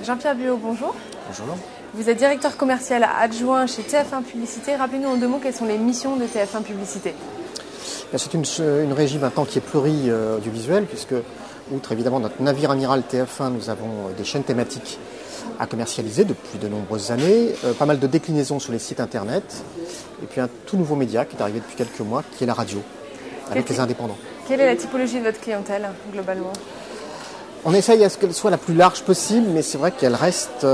Jean-Pierre Buot, bonjour. Bonjour. Vous êtes directeur commercial adjoint chez TF1 Publicité. Rappelez-nous en 2 mots quelles sont les missions de TF1 Publicité. C'est une régie maintenant qui est pluri-audiovisuelle, puisque, outre évidemment notre navire amiral TF1, nous avons des chaînes thématiques à commercialiser depuis de nombreuses années, pas mal de déclinaisons sur les sites internet, et puis un tout nouveau média qui est arrivé depuis quelques mois, qui est la radio, avec les indépendants. Quelle est la typologie de votre clientèle, globalement ? On essaye à ce qu'elle soit la plus large possible, mais c'est vrai qu'elle reste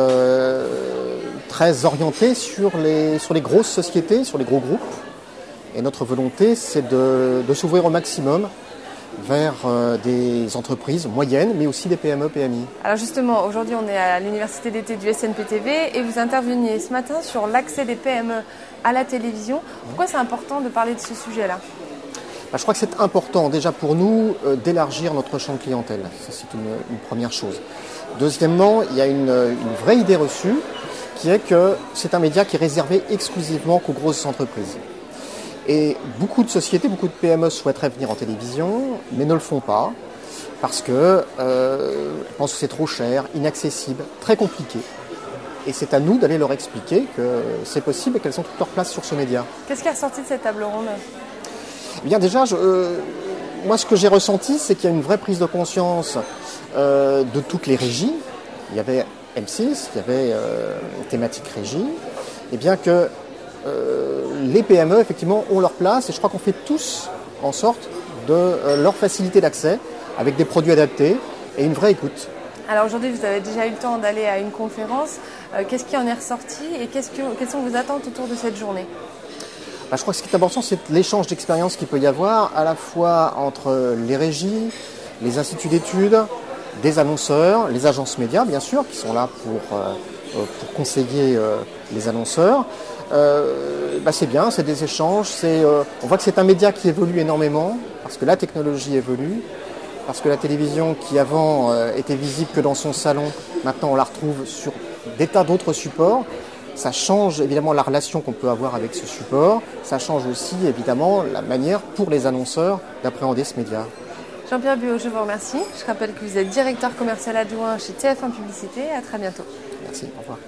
très orientée sur les grosses sociétés, sur les gros groupes. Et notre volonté, c'est de s'ouvrir au maximum vers des entreprises moyennes, mais aussi des PME, PMI. Alors justement, aujourd'hui, on est à l'université d'été du SNPTV et vous interveniez ce matin sur l'accès des PME à la télévision. Pourquoi c'est important de parler de ce sujet-là ? Je crois que c'est important déjà pour nous d'élargir notre champ de clientèle. Ça, c'est une première chose. Deuxièmement, il y a une vraie idée reçue qui est que c'est un média qui est réservé exclusivement qu'aux grosses entreprises. Et beaucoup de sociétés, beaucoup de PME souhaiteraient venir en télévision, mais ne le font pas parce que pensent que c'est trop cher, inaccessible, très compliqué. Et c'est à nous d'aller leur expliquer que c'est possible et qu'elles ont toute leur place sur ce média. Qu'est-ce qui est ressorti de cette table ronde ? Bien déjà, moi ce que j'ai ressenti, c'est qu'il y a une vraie prise de conscience de toutes les régies. Il y avait M6, il y avait thématique régie, et bien que les PME effectivement ont leur place, et je crois qu'on fait tous en sorte de leur faciliter l'accès avec des produits adaptés et une vraie écoute. Alors aujourd'hui, vous avez déjà eu le temps d'aller à une conférence. Qu'est-ce qui en est ressorti et quelles sont vos attentes autour de cette journée ? Je crois que ce qui est important, c'est l'échange d'expériences qu'il peut y avoir, à la fois entre les régies, les instituts d'études, des annonceurs, les agences médias, bien sûr, qui sont là pour conseiller les annonceurs. C'est bien, c'est des échanges. On voit que c'est un média qui évolue énormément, parce que la technologie évolue, parce que la télévision, qui avant était visible que dans son salon, maintenant on la retrouve sur des tas d'autres supports. Ça change évidemment la relation qu'on peut avoir avec ce support. Ça change aussi évidemment la manière pour les annonceurs d'appréhender ce média. Jean-Pierre Buot, je vous remercie. Je rappelle que vous êtes directeur commercial adjoint chez TF1 Publicité. À très bientôt. Merci, au revoir.